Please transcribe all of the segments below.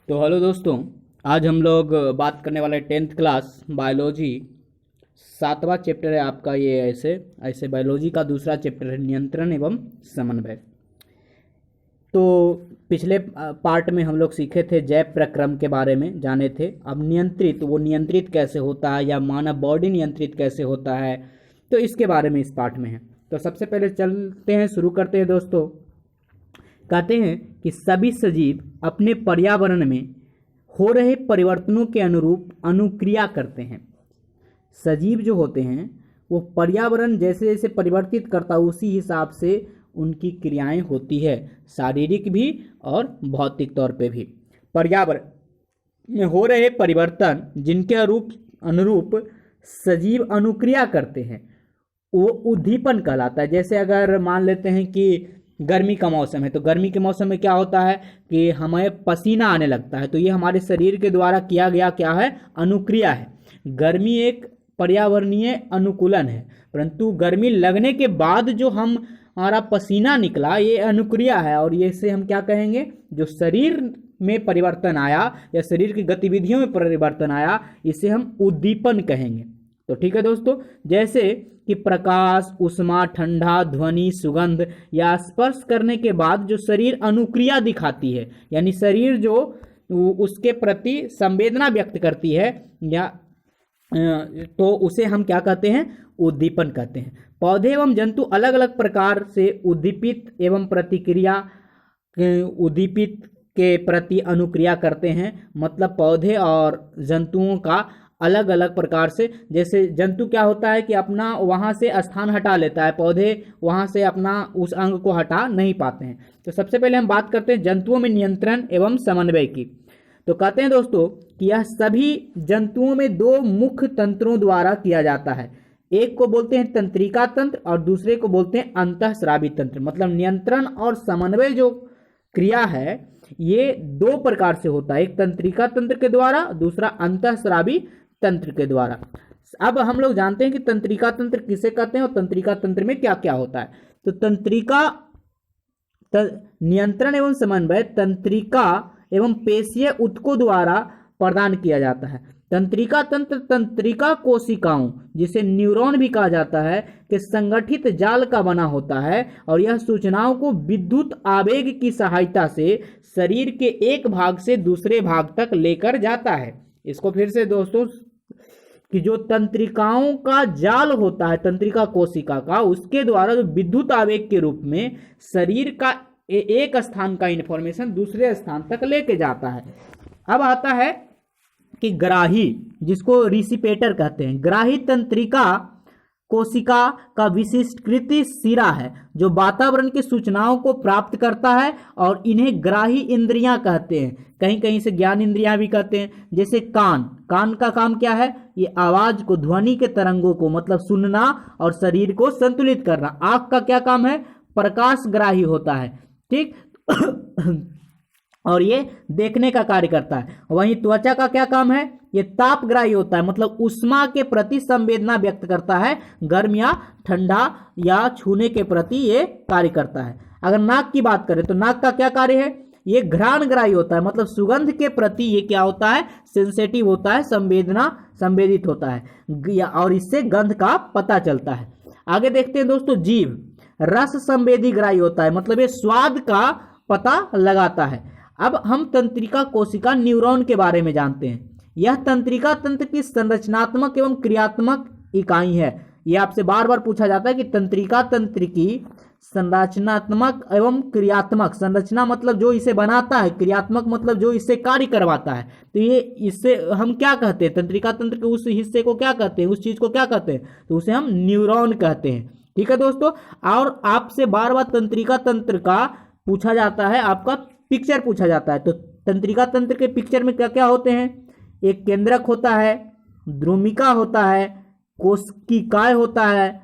तो हेलो दोस्तों, आज हम लोग बात करने वाले 10th क्लास बायोलॉजी 7वां चैप्टर है आपका। ये ऐसे ऐसे बायोलॉजी का दूसरा चैप्टर है नियंत्रण एवं समन्वय। तो पिछले पार्ट में हम लोग सीखे थे जैव प्रक्रम के बारे में जाने थे। अब नियंत्रित कैसे होता है या मानव बॉडी नियंत्रित कैसे होता है, तो इसके बारे में इस पार्ट में है। तो सबसे पहले चलते हैं, शुरू करते हैं दोस्तों। कहते हैं कि सभी सजीव अपने पर्यावरण में हो रहे परिवर्तनों के अनुरूप अनुक्रिया करते हैं। सजीव जो होते हैं वो पर्यावरण जैसे जैसे परिवर्तित करता है उसी हिसाब से उनकी क्रियाएं होती है, शारीरिक भी और भौतिक तौर पे भी। पर्यावरण में हो रहे परिवर्तन जिनके अनुरूप सजीव अनुक्रिया करते हैं वो उद्दीपन कहलाता है। जैसे अगर मान लेते हैं कि गर्मी का मौसम है, तो गर्मी के मौसम में क्या होता है कि हमें पसीना आने लगता है, तो ये हमारे शरीर के द्वारा किया गया क्या है, अनुक्रिया है। गर्मी एक पर्यावरणीय अनुकूलन है, परंतु गर्मी लगने के बाद जो हमारा पसीना निकला ये अनुक्रिया है, और ये से हम क्या कहेंगे, जो शरीर में परिवर्तन आया या शरीर की गतिविधियों में परिवर्तन आया इसे हम उद्दीपन कहेंगे। तो ठीक है दोस्तों, जैसे कि प्रकाश, उष्मा, ठंडा, ध्वनि, सुगंध या स्पर्श करने के बाद जो शरीर अनुक्रिया दिखाती है, यानी शरीर जो उसके प्रति संवेदना व्यक्त करती है या तो उसे हम क्या कहते हैं, उद्दीपन कहते हैं। पौधे एवं जंतु अलग अलग प्रकार से उद्दीपित एवं उद्दीपित के प्रति अनुक्रिया करते हैं। मतलब पौधे और जंतुओं का अलग अलग प्रकार से, जैसे जंतु क्या होता है कि अपना वहाँ से स्थान हटा लेता है, पौधे वहाँ से अपना उस अंग को हटा नहीं पाते हैं। तो सबसे पहले हम बात करते हैं जंतुओं में नियंत्रण एवं समन्वय की। तो कहते हैं दोस्तों कि यह सभी जंतुओं में दो मुख्य तंत्रों द्वारा किया जाता है। एक को बोलते हैं तंत्रिका तंत्र और दूसरे को बोलते हैं अंतःस्रावी तंत्र। मतलब नियंत्रण और समन्वय जो क्रिया है ये दो प्रकार से होता है, एक तंत्रिका तंत्र के द्वारा, दूसरा अंतःस्रावी तंत्र के द्वारा। अब हम लोग जानते हैं कि तंत्रिका तंत्र किसे कहते हैं और तंत्रिका तंत्र में क्या क्या होता है। तो नियंत्रण एवं समन्वय तंत्रिका एवं पेशीय ऊतकों द्वारा प्रदान किया जाता है। तंत्रिका तंत्र तंत्रिका कोशिकाओं, जिसे न्यूरॉन भी कहा जाता है, के संगठित जाल का बना होता है और यह सूचनाओं को विद्युत आवेग की सहायता से शरीर के एक भाग से दूसरे भाग तक लेकर जाता है। इसको फिर से दोस्तों, कि जो तंत्रिकाओं का जाल होता है तंत्रिका कोशिका का, उसके द्वारा जो विद्युत आवेग के रूप में शरीर का एक स्थान का इंफॉर्मेशन दूसरे स्थान तक लेके जाता है। अब आता है कि ग्राही, जिसको रिसिपेटर कहते हैं। ग्राही तंत्रिका कोशिका का विशिष्टकृत सिरा है जो वातावरण की सूचनाओं को प्राप्त करता है और इन्हें ग्राही इंद्रियां कहते हैं। कहीं कहीं से ज्ञान इंद्रियां भी कहते हैं। जैसे कान का काम क्या है, ये आवाज को, ध्वनि के तरंगों को मतलब सुनना और शरीर को संतुलित करना। आंख का क्या काम है, प्रकाश ग्राही होता है, ठीक और ये देखने का कार्य करता है। वहीं त्वचा का क्या काम है, ये तापग्राही होता है, मतलब उष्मा के प्रति संवेदना व्यक्त करता है, गर्म या ठंडा या छूने के प्रति ये कार्य करता है। अगर नाक की बात करें तो नाक का क्या कार्य है, ये घ्राणग्राही होता है, मतलब सुगंध के प्रति ये क्या होता है, सेंसेटिव होता है, संवेदित होता है और इससे गंध का पता चलता है। आगे देखते हैं दोस्तों, जीभ रस संवेदी ग्राही होता है, मतलब ये स्वाद का पता लगाता है। अब हम तंत्रिका कोशिका न्यूरॉन के बारे में जानते हैं। यह तंत्रिका तंत्र की संरचनात्मक एवं क्रियात्मक इकाई है। यह आपसे बार बार पूछा जाता है कि तंत्रिका तंत्र की संरचनात्मक एवं क्रियात्मक, संरचना मतलब जो इसे बनाता है, क्रियात्मक मतलब जो इससे कार्य करवाता है। तो ये इससे हम क्या कहते हैं, तंत्रिका तंत्र के उस हिस्से को क्या कहते हैं, उस चीज को क्या कहते हैं, तो उसे हम न्यूरॉन कहते हैं। ठीक है दोस्तों, और आपसे बार बार तंत्रिका तंत्र का पूछा जाता है, आपका पिक्चर पूछा जाता है। तो तंत्रिका तंत्र के पिक्चर में क्या क्या होते हैं, एक केंद्रक होता है, द्रुमिका होता है, कोशिकाएं होता है,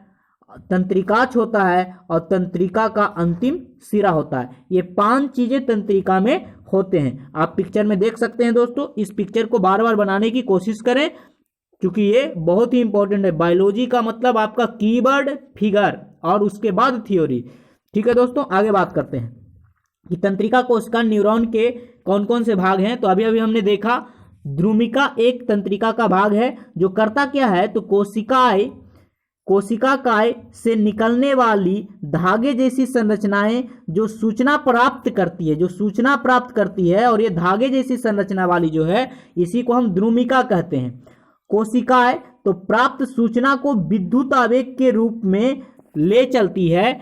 तंत्रिकाक्ष होता है और तंत्रिका का अंतिम सिरा होता है। ये 5 चीजें तंत्रिका में होते हैं। आप पिक्चर में देख सकते हैं दोस्तों। इस पिक्चर को बार बार बनाने की कोशिश करें क्योंकि ये बहुत ही इंपॉर्टेंट है। बायोलॉजी का मतलब आपका कीवर्ड, फिगर और उसके बाद थ्योरी। ठीक है दोस्तों, आगे बात करते हैं। कि तंत्रिका कोशिका न्यूरॉन के कौन कौन से भाग हैं। तो अभी अभी हमने देखा द्रुमिका एक तंत्रिका का भाग है जो करता क्या है, तो कोशिकाएं से निकलने वाली धागे जैसी संरचनाएं जो सूचना प्राप्त करती है और ये धागे जैसी संरचना वाली जो है इसी को हम द्रुमिका कहते हैं। कोशिकाएं तो प्राप्त सूचना को विद्युत आवेग के रूप में ले चलती है,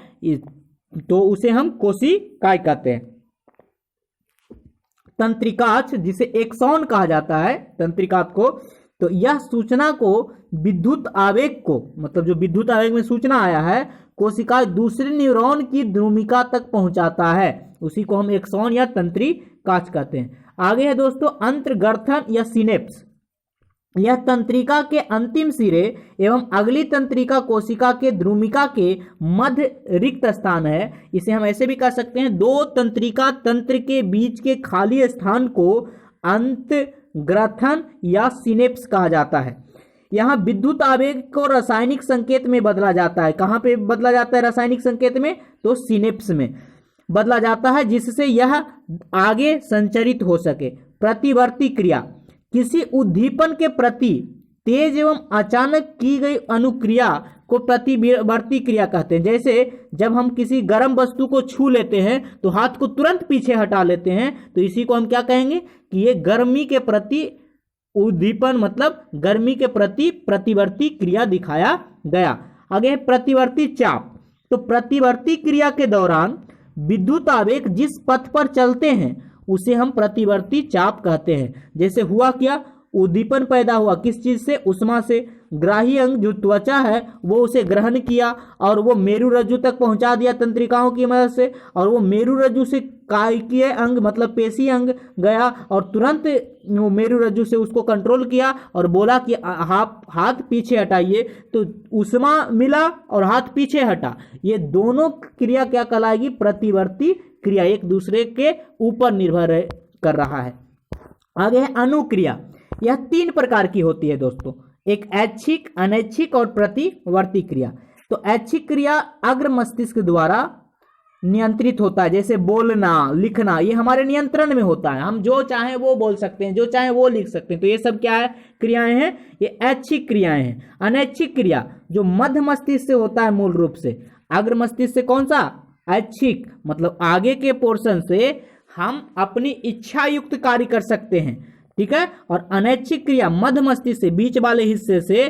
तो उसे हम कोशिकाएं कहते हैं। तंत्रिकाक्ष जिसे एक्सॉन कहा जाता है तंत्रिकाक्ष को, तो यह सूचना को विद्युत आवेग को, मतलब जो विद्युत आवेग में सूचना आया है, कोशिका दूसरे न्यूरॉन की द्रुमिका तक पहुंचाता है, उसी को हम एक्सॉन या तंत्रिकाक्ष कहते हैं। आगे है दोस्तों अंतर्ग्रथन या सिनेप्स। यह तंत्रिका के अंतिम सिरे एवं अगली तंत्रिका कोशिका के द्रुमिका के मध्य रिक्त स्थान है। इसे हम ऐसे भी कह सकते हैं, दो तंत्रिका तंत्र के बीच के खाली स्थान को अंतर्ग्रथन या सिनेप्स कहा जाता है। यहाँ विद्युत आवेग को रासायनिक संकेत में बदला जाता है। कहाँ पे बदला जाता है रासायनिक संकेत में, तो सिनेप्स में बदला जाता है, जिससे यह आगे संचरित हो सके। प्रतिवर्ती क्रिया किसी उद्दीपन के प्रति तेज एवं अचानक की गई अनुक्रिया को प्रतिवर्ती क्रिया कहते हैं। जैसे जब हम किसी गर्म वस्तु को छू लेते हैं तो हाथ को तुरंत पीछे हटा लेते हैं, तो इसी को हम क्या कहेंगे कि ये गर्मी के प्रति उद्दीपन, मतलब गर्मी के प्रति प्रतिवर्ती क्रिया दिखाया गया। आगे है प्रतिवर्ती चाप। तो प्रतिवर्ती क्रिया के दौरान विद्युत आवेग जिस पथ पर चलते हैं उसे हम प्रतिवर्ती चाप कहते हैं। जैसे हुआ क्या, उद्दीपन पैदा हुआ किस चीज से, उष्मा से। ग्राही अंग जो त्वचा है वो उसे ग्रहण किया और वो मेरुरज्जु तक पहुंचा दिया तंत्रिकाओं की मदद से, और वो मेरुरज्जु से कायिकीय अंग मतलब पेशी अंग गया और तुरंत मेरुरज्जु से उसको कंट्रोल किया और बोला कि हाथ पीछे हटाइए, तो उष्मा मिला और हाथ पीछे हटा। ये दोनों क्रिया क्या कहलाएगी, प्रतिवर्ती क्रिया, एक दूसरे के ऊपर निर्भर कर रहा है। आगे है अनुक्रिया। यह 3 प्रकार की होती है दोस्तों, एक ऐच्छिक, अनैच्छिक और प्रतिवर्ती क्रिया। तो ऐच्छिक क्रिया अग्र मस्तिष्क द्वारा नियंत्रित होता है, जैसे बोलना, लिखना, ये हमारे नियंत्रण में होता है। हम जो चाहें वो बोल सकते हैं, जो चाहें वो लिख सकते हैं, तो ये सब क्या है, क्रियाएं हैं, ये ऐच्छिक क्रियाएं हैं। अनैच्छिक क्रिया जो मध्य मस्तिष्क से होता है मूल रूप से, अग्र मस्तिष्क से कौन सा, ऐच्छिक, मतलब आगे के पोर्शन से हम अपनी इच्छा युक्त कार्य कर सकते हैं, ठीक है। और अनैच्छिक क्रिया मध्य मस्तिष्क से, बीच वाले हिस्से से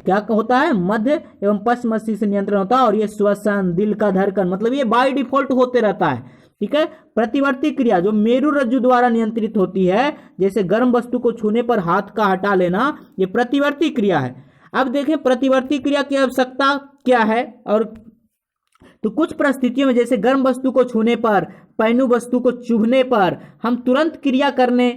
क्या होता है, मध्य एवं पश्च मस्तिष्क से नियंत्रण होता है, और ये श्वसन, दिल का धड़कन, मतलब ये बाय डिफॉल्ट होते रहता है, ठीक है। प्रतिवर्ती क्रिया जो मेरुरज्जु द्वारा नियंत्रित होती है, जैसे गर्म वस्तु को छूने पर हाथ का हटा लेना, ये प्रतिवर्ती क्रिया है। अब देखें प्रतिवर्ती क्रिया की आवश्यकता क्या है, और तो कुछ परिस्थितियों में जैसे गर्म वस्तु को छूने पर, पैनु वस्तु को चुभने पर हम तुरंत क्रिया करने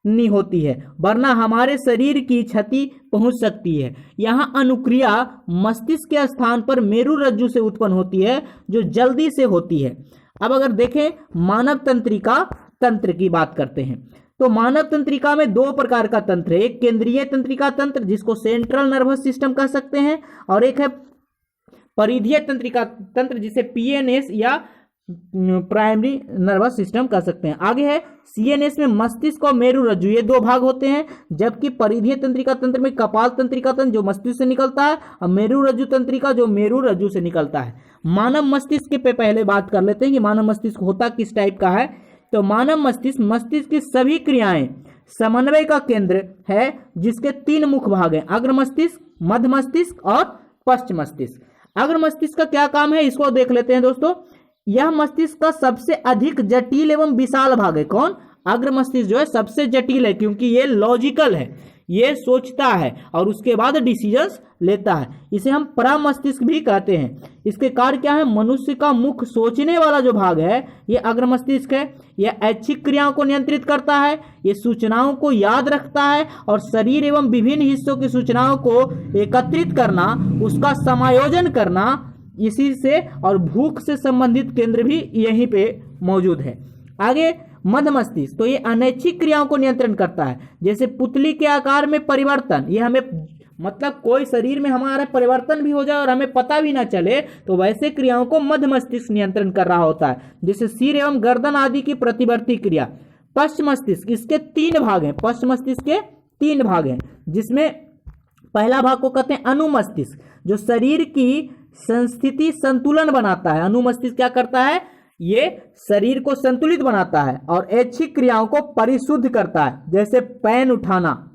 नहीं होती है, वरना हमारे शरीर की क्षति पहुंच सकती है। यहाँ अनुक्रिया मस्तिष्क के स्थान पर मेरुरज्जु से उत्पन्न होती है, जो जल्दी से होती है। अब अगर देखें मानव तंत्रिका तंत्र की बात करते हैं, तो मानव तंत्रिका में 2 प्रकार का तंत्र है, एक केंद्रीय तंत्रिका तंत्र जिसको सेंट्रल नर्वस सिस्टम कह सकते हैं, और एक है परिधीय तंत्रिका तंत्र जिसे पीएनएस या प्राइमरी नर्वस सिस्टम कह सकते हैं। आगे है सीएनएस में मस्तिष्क और मेरुरज्जु, ये 2 भाग होते हैं, जबकि परिधीय तंत्रिका तंत्र में कपाल तंत्रिका तंत्र जो मस्तिष्क से निकलता है और मेरुरज्जु तंत्रिका जो मेरुरज्जु से निकलता है। मानव मस्तिष्क पे पहले बात कर लेते हैं कि मानव मस्तिष्क होता किस टाइप का है। तो मानव मस्तिष्क की सभी क्रियाएं समन्वय का केंद्र है, जिसके 3 मुख्य भाग हैं, अग्र मस्तिष्क, मध्य मस्तिष्क और पश्च मस्तिष्क। अग्र मस्तिष्क का क्या काम है, इसको देख लेते हैं दोस्तों। यह मस्तिष्क का सबसे अधिक जटिल एवं विशाल भाग है। कौन, अग्र मस्तिष्क जो है सबसे जटिल है, क्योंकि ये लॉजिकल है, ये सोचता है और उसके बाद डिसीजंस लेता है। इसे हम परामस्तिष्क भी कहते हैं। इसके कार्य क्या है, मनुष्य का मुख्य सोचने वाला जो भाग है ये अग्र मस्तिष्क है। यह ऐच्छिक क्रियाओं को नियंत्रित करता है, ये सूचनाओं को याद रखता है और शरीर एवं विभिन्न हिस्सों की सूचनाओं को एकत्रित करना, उसका समायोजन करना, इसी से, और भूख से संबंधित केंद्र भी यहीं पे मौजूद है। आगे मध्य मस्तिष्क, तो ये अनैच्छिक क्रियाओं को नियंत्रण करता है, जैसे पुतली के आकार में परिवर्तन, ये हमें मतलब कोई शरीर में हमारा परिवर्तन भी हो जाए और हमें पता भी ना चले, तो वैसे क्रियाओं को मध्य मस्तिष्क नियंत्रण कर रहा होता है। जैसे सिर एवं गर्दन आदि की प्रतिवर्ती क्रिया। पश्च मस्तिष्क, इसके 3 भाग हैं। पश्च मस्तिष्क के 3 भाग हैं, जिसमें पहला भाग को कहते हैं अनुमस्तिष्क, जो शरीर की संस्थिति संतुलन बनाता है। अनुमस्तिष्क क्या करता है? ये शरीर को संतुलित बनाता है और ऐच्छिक क्रियाओं को परिशुद्ध करता है, जैसे पैन उठाना।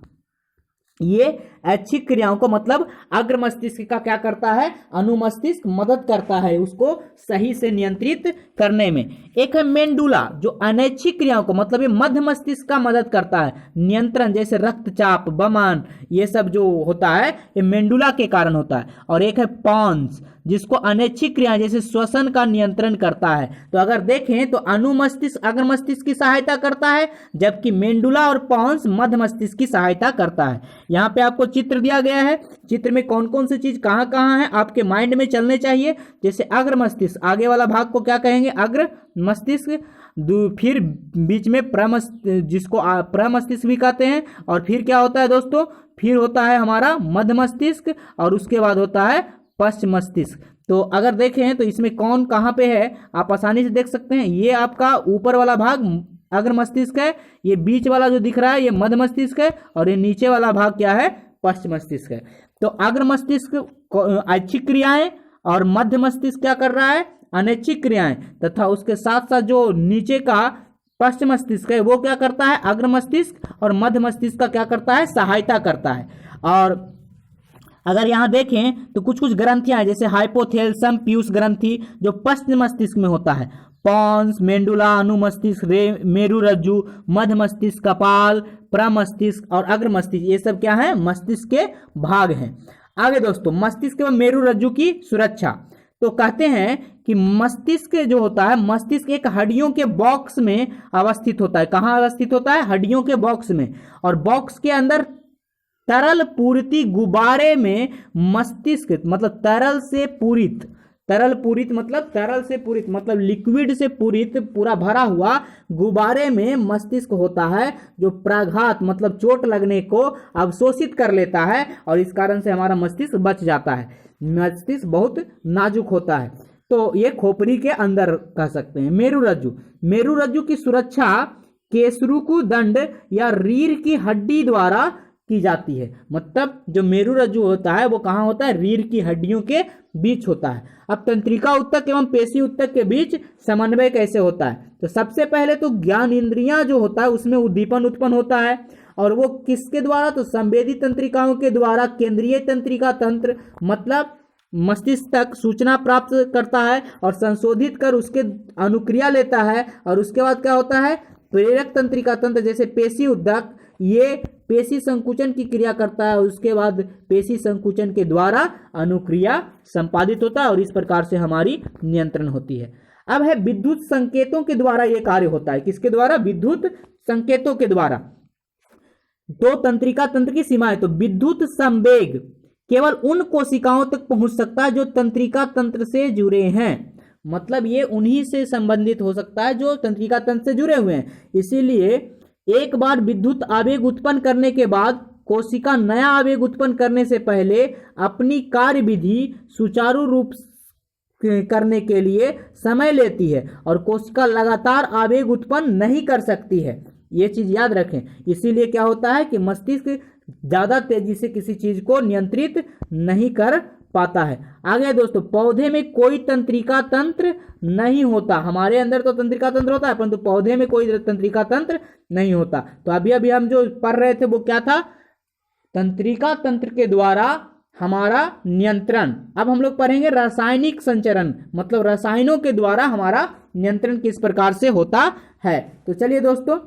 ये ऐच्छिक क्रियाओं को मतलब अग्र मस्तिष्क का क्या करता है? अनुमस्तिष्क मदद करता है उसको सही से नियंत्रित करने में। एक है मेंडुला, जो अनैच्छिक क्रियाओं को मतलब ये मध्य मस्तिष्क का मदद करता है नियंत्रण, जैसे रक्तचाप, बमन, ये सब जो होता है ये मेंडुला के कारण होता है। और एक है पॉन्स, जिसको अनैच्छिक क्रिया जैसे श्वसन का नियंत्रण करता है। तो अगर देखें तो अनुमस्तिष्क अग्र मस्तिष्क की सहायता करता है, जबकि मेंडुला और पॉन्स मध्य मस्तिष्क की सहायता करता है। यहाँ पे आपको चित्र दिया गया है, चित्र में कौन कौन सी चीज कहाँ कहाँ है आपके माइंड में चलने चाहिए। जैसे अग्र मस्तिष्क, आगे वाला भाग को क्या कहेंगे? अग्र मस्तिष्क। फिर बीच में जिसको प्रमस्तिष्क भी कहते हैं। और फिर क्या होता है दोस्तों? फिर होता है हमारा मध्य मस्तिष्क और उसके बाद होता है पश्च मस्तिष्क। तो अगर देखें तो इसमें कौन कहाँ पे है आप आसानी से देख सकते हैं। ये आपका ऊपर वाला भाग अग्र मस्तिष्क है, ये बीच वाला जो दिख रहा है ये मध्य मस्तिष्क है, और ये नीचे वाला भाग क्या है? पश्च मस्तिष्क है। तो अग्र मस्तिष्क ऐच्छिक क्रियाएं और मध्य मस्तिष्क क्या कर रहा है? अनैच्छिक क्रियाएं। तथा उसके साथ साथ जो नीचे का पश्च मस्तिष्क है वो क्या करता है? अग्र मस्तिष्क और मध्य मस्तिष्क का क्या करता है? सहायता करता है। और अगर यहाँ देखें तो कुछ कुछ ग्रंथियां हैं, जैसे हाइपोथैलेमस पीयूष ग्रंथि जो पश्च मस्तिष्क में होता है, पॉन्स, मेंडुला, अनुमस्तिष्क, मेरुरज्जु, मध्य मस्तिष्क, कपाल, प्रमस्तिष्क और अग्र मस्तिष्क, ये सब क्या है? मस्तिष्क के भाग हैं। आगे दोस्तों, मस्तिष्क एवं मेरुरज्जु की सुरक्षा। तो कहते हैं कि मस्तिष्क जो होता है, मस्तिष्क एक हड्डियों के बॉक्स में अवस्थित होता है। कहाँ अवस्थित होता है? हड्डियों के बॉक्स में। और बॉक्स के अंदर तरल पूरित गुब्बारे में मस्तिष्क मतलब तरल से पूरित, तरल पूरित मतलब तरल से पूरित मतलब लिक्विड से पूरित पूरा भरा हुआ गुब्बारे में मस्तिष्क होता है, जो प्राघात मतलब चोट लगने को अवशोषित कर लेता है और इस कारण से हमारा मस्तिष्क बच जाता है। मस्तिष्क बहुत नाजुक होता है। तो ये खोपड़ी के अंदर कह सकते हैं। मेरुरज्जु, मेरुरज्जु की सुरक्षा केसरुकु दंड या रीढ़ की हड्डी द्वारा की जाती है। मतलब जो मेरुरज्जु होता है वो कहाँ होता है? रीढ़ की हड्डियों के बीच होता है। अब तंत्रिका उत्तक एवं पेशी उत्तक के बीच समन्वय कैसे होता है? तो सबसे पहले तो ज्ञान इंद्रियां जो होता है उसमें उद्दीपन उत्पन्न होता है, और वो किसके द्वारा? तो संवेदी तंत्रिकाओं के द्वारा केंद्रीय तंत्रिका तंत्र मतलब मस्तिष्क तक सूचना प्राप्त करता है और संशोधित कर उसके अनुक्रिया लेता है। और उसके बाद क्या होता है? प्रेरक तंत्रिका तंत्र जैसे पेशी उद्दक, ये पेशी संकुचन की क्रिया करता है, उसके बाद पेशी संकुचन के द्वारा अनुक्रिया संपादित होता है और इस प्रकार से हमारी नियंत्रण होती है। अब है विद्युत संकेतों के द्वारा यह कार्य होता है। किसके द्वारा? विद्युत संकेतों के द्वारा। तो तंत्रिका तंत्र की सीमा है, तो विद्युत संवेग केवल उन कोशिकाओं तक पहुंच सकता है जो तंत्रिका तंत्र से जुड़े हैं। मतलब ये उन्हीं से संबंधित हो सकता है जो तंत्रिका तंत्र से जुड़े हुए हैं। इसीलिए एक बार विद्युत आवेग उत्पन्न करने के बाद कोशिका नया आवेग उत्पन्न करने से पहले अपनी कार्य विधि सुचारू रूप करने के लिए समय लेती है और कोशिका लगातार आवेग उत्पन्न नहीं कर सकती है। ये चीज याद रखें। इसीलिए क्या होता है कि मस्तिष्क ज्यादा तेजी से किसी चीज को नियंत्रित नहीं कर पाता है। आगे दोस्तों, पौधे में कोई तंत्रिका तंत्र नहीं होता। हमारे अंदर तो तंत्रिका तंत्र होता है, परंतु पौधे में कोई तंत्रिका तंत्र नहीं होता। तो अभी अभी हम जो पढ़ रहे थे वो क्या था? तंत्रिका तंत्र के द्वारा हमारा नियंत्रण। अब हम लोग पढ़ेंगे रासायनिक संचरण, मतलब रसायनों के द्वारा हमारा नियंत्रण किस प्रकार से होता है। तो चलिए दोस्तों,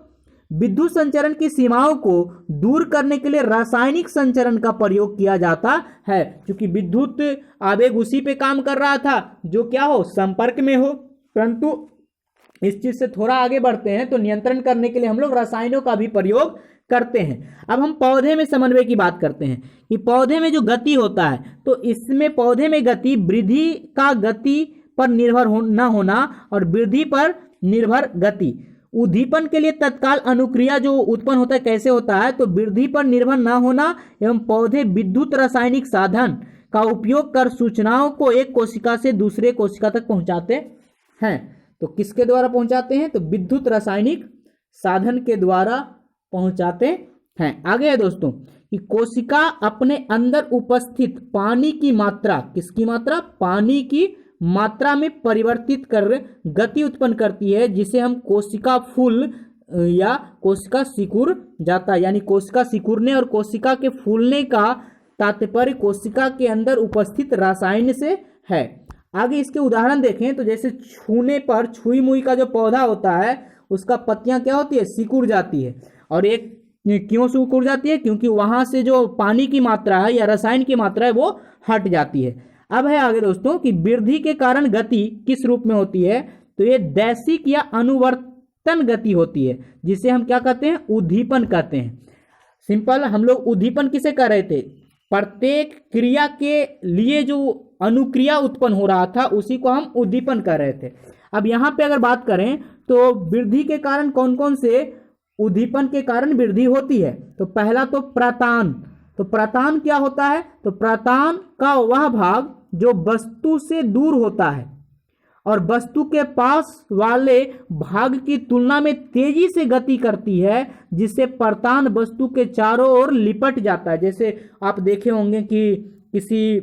विद्युत संचरण की सीमाओं को दूर करने के लिए रासायनिक संचरण का प्रयोग किया जाता है, क्योंकि विद्युत आवेग उसी पे काम कर रहा था जो क्या हो? संपर्क में हो। परंतु इस चीज से थोड़ा आगे बढ़ते हैं तो नियंत्रण करने के लिए हम लोग रसायनों का भी प्रयोग करते हैं। अब हम पौधे में समन्वय की बात करते हैं कि पौधे में जो गति होता है, तो इसमें पौधे में गति वृद्धि का गति पर निर्भर न होना और वृद्धि पर निर्भर गति, उद्दीपन के लिए तत्काल अनुक्रिया जो उत्पन्न होता है कैसे होता है, तो वृद्धि पर निर्भर न होना एवं पौधे विद्युत रासायनिक साधन का उपयोग कर सूचनाओं को एक कोशिका से दूसरे कोशिका तक पहुंचाते हैं। तो किसके द्वारा पहुंचाते हैं, तो विद्युत रासायनिक साधन के द्वारा पहुंचाते हैं। आगे है दोस्तों कि कोशिका अपने अंदर उपस्थित पानी की मात्रा, किसकी मात्रा, पानी की मात्रा में परिवर्तित कर गति उत्पन्न करती है, जिसे हम कोशिका फूल या कोशिका सिकुड़ जाता है। यानी कोशिका सिकुड़ने और कोशिका के फूलने का तात्पर्य कोशिका के अंदर उपस्थित रसायन से है। आगे इसके उदाहरण देखें तो जैसे छूने पर छुई मुई का जो पौधा होता है उसका पत्तियां क्या होती है, सिकुड़ जाती है। और एक क्यों सिकुड़ जाती है, क्योंकि वहां से जो पानी की मात्रा है या रसायन की मात्रा है वो हट जाती है। अब है आगे दोस्तों कि वृद्धि के कारण गति किस रूप में होती है, तो ये दैशिक या अनुवर्तन गति होती है, जिसे हम क्या कहते हैं, उद्दीपन कहते हैं। सिंपल, हम लोग उद्दीपन किसे कह रहे थे, प्रत्येक क्रिया के लिए जो अनुक्रिया उत्पन्न हो रहा था उसी को हम उद्दीपन कर रहे थे। अब यहाँ पे अगर बात करें तो वृद्धि के कारण कौन कौन से उद्दीपन के कारण वृद्धि होती है, तो पहला तो प्रतान। तो प्रतान क्या होता है, तो प्रतान का वह भाग जो वस्तु से दूर होता है और वस्तु के पास वाले भाग की तुलना में तेजी से गति करती है, जिससे प्रतान वस्तु के चारों ओर लिपट जाता है। जैसे आप देखे होंगे कि किसी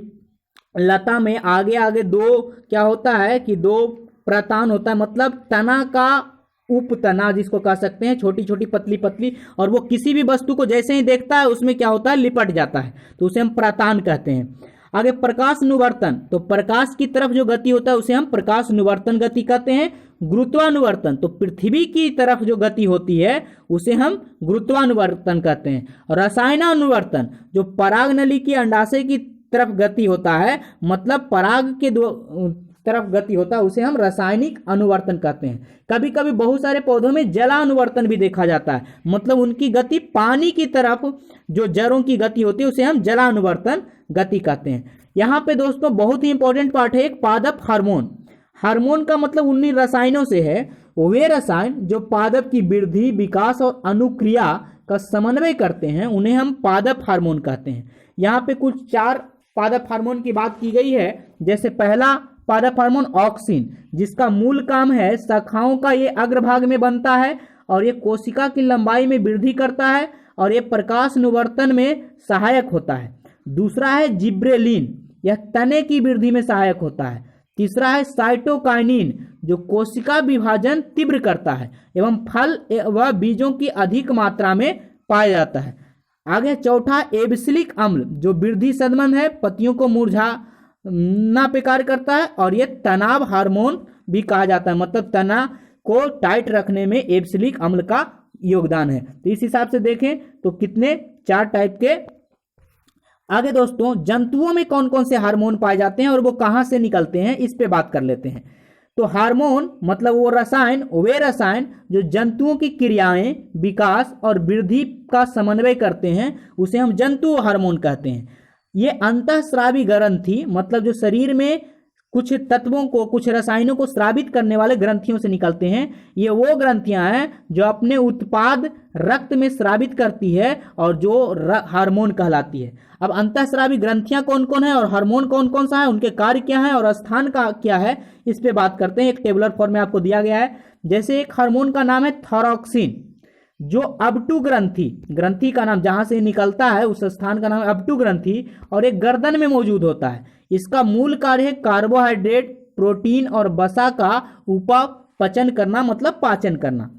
लता में आगे आगे दो क्या होता है कि दो प्रतान होता है, मतलब तना का उपतना जिसको कह सकते हैं, छोटी छोटी पतली पतली, और वो किसी भी वस्तु को जैसे ही देखता है उसमें क्या होता है, लिपट जाता है, तो उसे हम प्रतान कहते हैं। आगे प्रकाश अनुवर्तन, तो प्रकाश की तरफ जो गति होता है उसे हम प्रकाश अनुवर्तन गति कहते हैं। गुरुत्वानुवर्तन, तो पृथ्वी की तरफ जो गति होती है उसे हम गुरुत्वानुवर्तन कहते हैं। रसायनानुवर्तन, जो पराग नली की अंडाशय की तरफ गति होता है, मतलब पराग के तरफ गति होता है, उसे हम रासायनिक अनुवर्तन कहते हैं। कभी कभी बहुत सारे पौधों में जलानुवर्तन भी देखा जाता है, मतलब उनकी गति पानी की तरफ जो जड़ों की गति होती है उसे हम जलानुवर्तन गति कहते हैं। यहाँ पे दोस्तों बहुत ही इंपॉर्टेंट पार्ट है एक पादप हार्मोन। हार्मोन का मतलब उन्हीं रसायनों से है, वे रसायन जो पादप की वृद्धि, विकास और अनुक्रिया का समन्वय करते हैं उन्हें हम पादप हार्मोन कहते हैं। यहाँ पे कुछ 4 पादप हार्मोन की बात की गई है। जैसे पहला पादप हार्मोन ऑक्सिन, जिसका मूल काम है शाखाओं का ये अग्रभाग में बनता है और ये कोशिका की लंबाई में वृद्धि करता है और ये प्रकाश अनुवर्तन में सहायक होता है। दूसरा है जिब्रेलिन, यह तने की वृद्धि में सहायक होता है। तीसरा है साइटोकाइनिन, जो कोशिका विभाजन तीव्र करता है एवं फल व बीजों की अधिक मात्रा में पाया जाता है। आगे चौथा एब्सिलिक अम्ल, जो वृद्धि संबंध है, पत्तियों को मुरझाना पे कार्य करता है और ये तनाव हार्मोन भी कहा जाता है, मतलब तना को टाइट रखने में एब्सिलिक अम्ल का योगदान है। तो इस हिसाब से देखें तो कितने 4 टाइप के। आगे दोस्तों जंतुओं में कौन कौन से हार्मोन पाए जाते हैं और वो कहाँ से निकलते हैं, इस पे बात कर लेते हैं। तो हार्मोन मतलब वो रसायन, वे रसायन जो जंतुओं की क्रियाएं, विकास और वृद्धि का समन्वय करते हैं उसे हम जंतु हार्मोन कहते हैं। ये अंतःस्रावी ग्रंथि, मतलब जो शरीर में कुछ तत्वों को, कुछ रसायनों को स्रावित करने वाले ग्रंथियों से निकलते हैं। ये वो ग्रंथियां हैं जो अपने उत्पाद रक्त में स्रावित करती है और जो हार्मोन कहलाती है। अब अंतःस्रावी ग्रंथियां कौन कौन है और हार्मोन कौन कौन सा है, उनके कार्य क्या है और स्थान का क्या है, इस पे बात करते हैं। एक टेबुलर फॉर्म में आपको दिया गया है। जैसे एक हार्मोन का नाम है थायरॉक्सिन, जो अबटू ग्रंथि का नाम जहां से निकलता है उस स्थान का नाम है अबटू ग्रंथि और एक गर्दन में मौजूद होता है। इसका मूल कार्य है कार्बोहाइड्रेट, प्रोटीन और वसा का उपापचन करना, मतलब पाचन करना।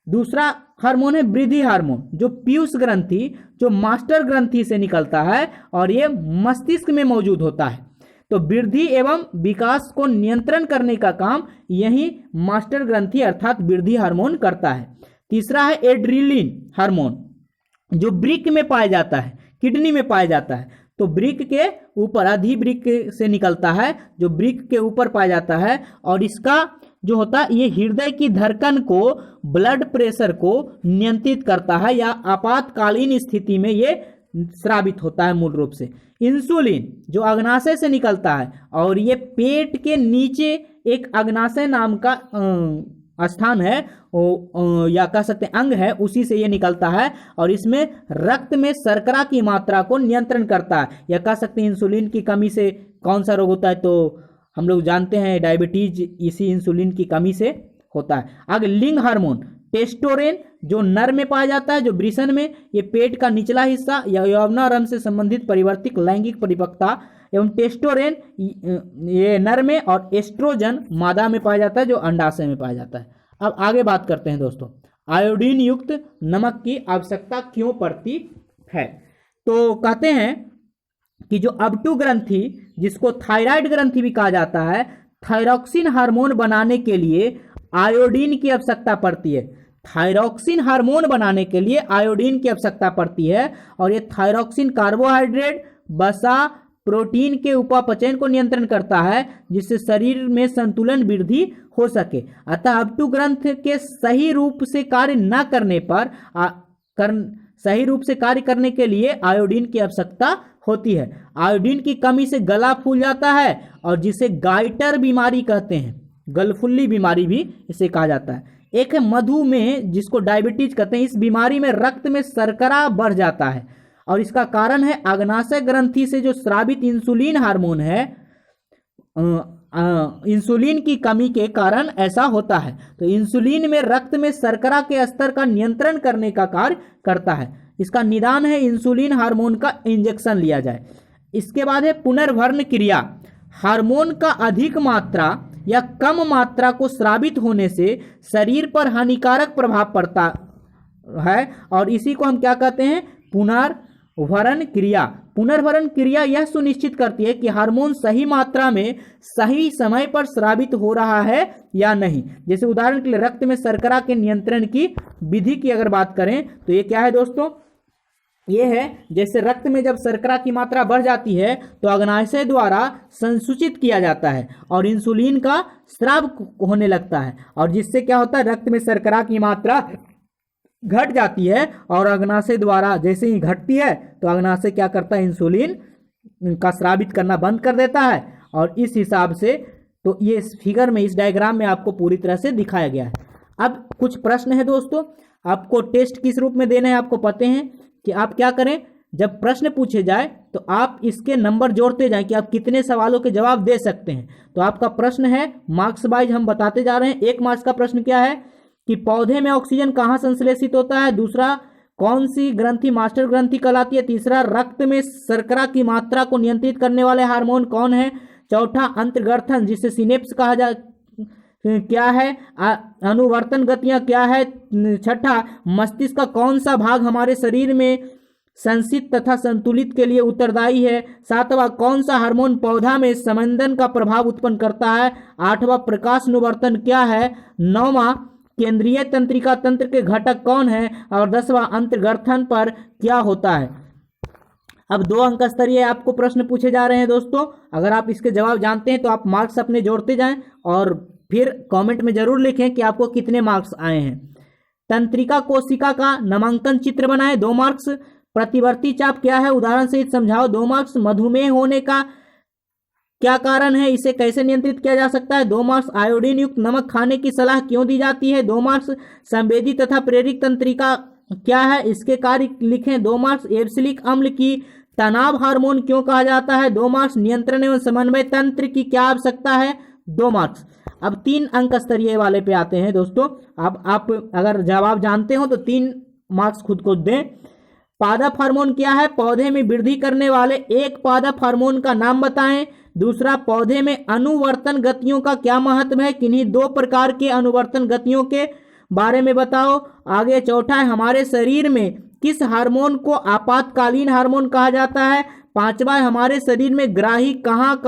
दूसरा हार्मोन है वृद्धि हार्मोन, जो पीयूष ग्रंथि, जो मास्टर ग्रंथि से निकलता है और ये मस्तिष्क में मौजूद होता है। तो वृद्धि एवं विकास को नियंत्रण करने का काम यही मास्टर ग्रंथि अर्थात वृद्धि हार्मोन करता है। तीसरा है एड्रिलिन हार्मोन, जो वृक्क में पाया जाता है, किडनी में पाया जाता है। तो वृक्क के ऊपर, अधिवृक्क से निकलता है, जो वृक्क के ऊपर पाया जाता है और इसका जो होता है ये हृदय की धड़कन को, ब्लड प्रेशर को नियंत्रित करता है या आपातकालीन स्थिति में ये स्रावित होता है मूल रूप से। इंसुलिन जो अग्नाशय से निकलता है और ये पेट के नीचे एक अग्नाशय नाम का स्थान है या कह सकते हैं अंग है, उसी से ये निकलता है और इसमें रक्त में शर्करा की मात्रा को नियंत्रण करता है, या कह सकते हैं इंसुलिन की कमी से कौन सा रोग होता है, तो हम लोग जानते हैं डायबिटीज इसी इंसुलिन की कमी से होता है। आगे लिंग हार्मोन टेस्टोरेन जो नर में पाया जाता है, जो वृषण में, ये पेट का निचला हिस्सा या यौवनारंभ से संबंधित परिवर्तित लैंगिक परिपक्वता, एवं टेस्टोरेन ये नर में और एस्ट्रोजन मादा में पाया जाता है जो अंडाशय में पाया जाता है। अब आगे बात करते हैं दोस्तों, आयोडीन युक्त नमक की आवश्यकता क्यों पड़ती है। तो कहते हैं कि जो अबटू ग्रंथि, जिसको थायराइड ग्रंथि भी कहा जाता है, थायरॉक्सिन हार्मोन बनाने के लिए आयोडीन की आवश्यकता पड़ती है। थायरॉक्सिन हार्मोन बनाने के लिए आयोडीन की आवश्यकता पड़ती है और ये थायरॉक्सिन कार्बोहाइड्रेट, वसा, प्रोटीन के उपापचयन को नियंत्रण करता है, जिससे शरीर में संतुलन वृद्धि हो सके। अतः अबटू ग्रंथ के सही रूप से कार्य न करने पर सही रूप से कार्य करने के लिए आयोडीन की आवश्यकता होती है। आयोडीन की कमी से गला फूल जाता है और जिसे गाइटर बीमारी कहते हैं, गलफुल्ली बीमारी भी इसे कहा जाता है। एक है मधुमेह, जिसको डायबिटीज कहते हैं। इस बीमारी में रक्त में शर्करा बढ़ जाता है और इसका कारण है अग्नाशय ग्रंथि से जो स्रावित इंसुलिन हार्मोन है, इंसुलिन की कमी के कारण ऐसा होता है। तो इंसुलिन में रक्त में शर्करा के स्तर का नियंत्रण करने का कार्य करता है। इसका निदान है इंसुलिन हार्मोन का इंजेक्शन लिया जाए। इसके बाद है पुनर्भरण क्रिया। हार्मोन का अधिक मात्रा या कम मात्रा को स्रावित होने से शरीर पर हानिकारक प्रभाव पड़ता है और इसी को हम क्या कहते हैं, पुनर्भरण क्रिया। पुनर्भरण क्रिया यह सुनिश्चित करती है कि हार्मोन सही मात्रा में सही समय पर स्रावित हो रहा है या नहीं। जैसे उदाहरण के लिए रक्त में शर्करा के नियंत्रण की विधि की अगर बात करें तो ये क्या है दोस्तों, ये है जैसे रक्त में जब शर्करा की मात्रा बढ़ जाती है तो अग्नाशय द्वारा संसूचित किया जाता है और इंसुलिन का स्राव होने लगता है और जिससे क्या होता है, रक्त में शर्करा की मात्रा घट जाती है और अग्नाशय द्वारा जैसे ही घटती है तो अग्नाशय क्या करता है, इंसुलिन का स्रावित करना बंद कर देता है। और इस हिसाब से तो ये इस फिगर में, इस डायग्राम में आपको पूरी तरह से दिखाया गया है। अब कुछ प्रश्न है दोस्तों, आपको टेस्ट किस रूप में देना है आपको पते हैं कि आप क्या करें, जब प्रश्न पूछे जाए तो आप इसके नंबर जोड़ते जाएं कि आप कितने सवालों के जवाब दे सकते हैं। तो आपका प्रश्न है मार्क्स वाइज हम बताते जा रहे हैं। 1 मार्क्स का प्रश्न क्या है कि पौधे में ऑक्सीजन कहाँ संश्लेषित होता है, दूसरा कौन सी ग्रंथि मास्टर ग्रंथि कहलाती है, तीसरा रक्त में शर्करा की मात्रा को नियंत्रित करने वाले हार्मोन कौन है, चौथा अंतर्गर्थन जिसे सिनेप्स कहा जा क्या है, अनुवर्तन गतियां क्या है, छठा मस्तिष्क का कौन सा भाग हमारे शरीर में संसित तथा संतुलित के लिए उत्तरदायी है, सातवां कौन सा हार्मोन पौधा में संवेदन का प्रभाव उत्पन्न करता है, आठवां प्रकाश अनुवर्तन क्या है, नौवां केंद्रीय तंत्रिका तंत्र के घटक कौन है और 10वां अंतर्गर्थन पर क्या होता है। अब 2 अंक स्तरीय आपको प्रश्न पूछे जा रहे हैं दोस्तों। अगर आप इसके जवाब जानते हैं तो आप मार्क्स अपने जोड़ते जाएं और फिर कमेंट में जरूर लिखें कि आपको कितने मार्क्स आए हैं। तंत्रिका कोशिका का नामांकन चित्र बनाएं, 2 मार्क्स। प्रतिवर्ती चाप क्या है, उदाहरण सहित समझाओ, 2 मार्क्स। मधुमेह होने का क्या कारण है, इसे कैसे नियंत्रित किया जा सकता है, 2 मार्क्स। आयोडीन युक्त नमक खाने की सलाह क्यों दी जाती है, 2 मार्क्स। संवेदी तथा प्रेरक तंत्रिका क्या है, इसके कार्य लिखें, 2 मार्क्स। एब्सिलिक अम्ल की तनाव हार्मोन क्यों कहा जाता है, 2 मार्क्स। नियंत्रण एवं समन्वय तंत्र की क्या आवश्यकता है, 2 मार्क्स। अब 3 अंक स्तरीय वाले पे आते हैं दोस्तों। अब आप अगर जवाब जानते हो तो 3 मार्क्स खुद को दें। पादप हार्मोन क्या है, पौधे में वृद्धि करने वाले एक पादप हार्मोन का नाम बताएं। दूसरा, पौधे में अनुवर्तन गतियों का क्या महत्व है, किन्हीं 2 प्रकार के अनुवर्तन गतियों के बारे में बताओ। आगे चौथा है, हमारे शरीर में किस हार्मोन को आपातकालीन हार्मोन कहा जाता है। 5वां, हमारे शरीर में ग्राही कहाँ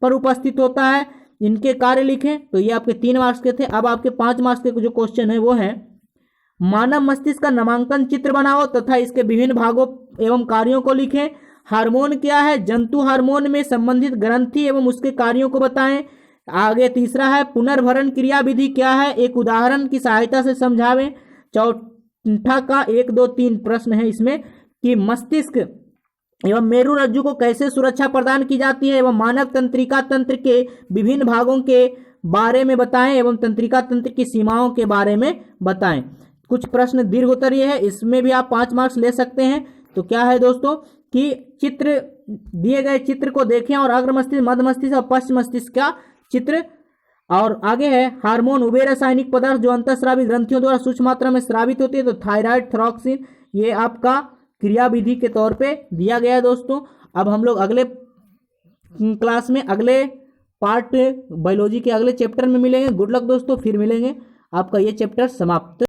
पर उपस्थित होता है, इनके कार्य लिखें। तो ये आपके 3 मार्क्स के थे। अब आपके 5 मार्क्स के जो क्वेश्चन है वो है, मानव मस्तिष्क का नामांकन चित्र बनाओ तथा इसके विभिन्न भागों एवं कार्यों को लिखें। हार्मोन क्या है, जंतु हार्मोन में संबंधित ग्रंथि एवं उसके कार्यों को बताएं। आगे तीसरा है, पुनर्भरण क्रिया विधि क्या है, एक उदाहरण की सहायता से समझावें। चौथा का 1, 2, 3 प्रश्न है इसमें कि मस्तिष्क एवं मेरुरज्जु को कैसे सुरक्षा प्रदान की जाती है एवं मानव तंत्रिका तंत्र के विभिन्न भागों के बारे में बताएं एवं तंत्रिका तंत्र की सीमाओं के बारे में बताएं। कुछ प्रश्न दीर्घ उत्तरीय है, इसमें भी आप 5 मार्क्स ले सकते हैं। तो क्या है दोस्तों कि चित्र दिए गए चित्र को देखें और अग्र मस्तिष्क, मध्य मस्तिष्क और पश्च मस्तिष्क का चित्र। और आगे है हार्मोन वे रासायनिक पदार्थ जो अंतःस्रावी ग्रंथियों द्वारा सूक्ष्म मात्रा में स्रावित होती है। तो थायराइड, थॉक्सिन, ये आपका क्रियाविधि के तौर पे दिया गया है दोस्तों। अब हम लोग अगले क्लास में अगले पार्ट बायोलॉजी के अगले चैप्टर में मिलेंगे। गुड लक दोस्तों, फिर मिलेंगे। आपका ये चैप्टर समाप्त।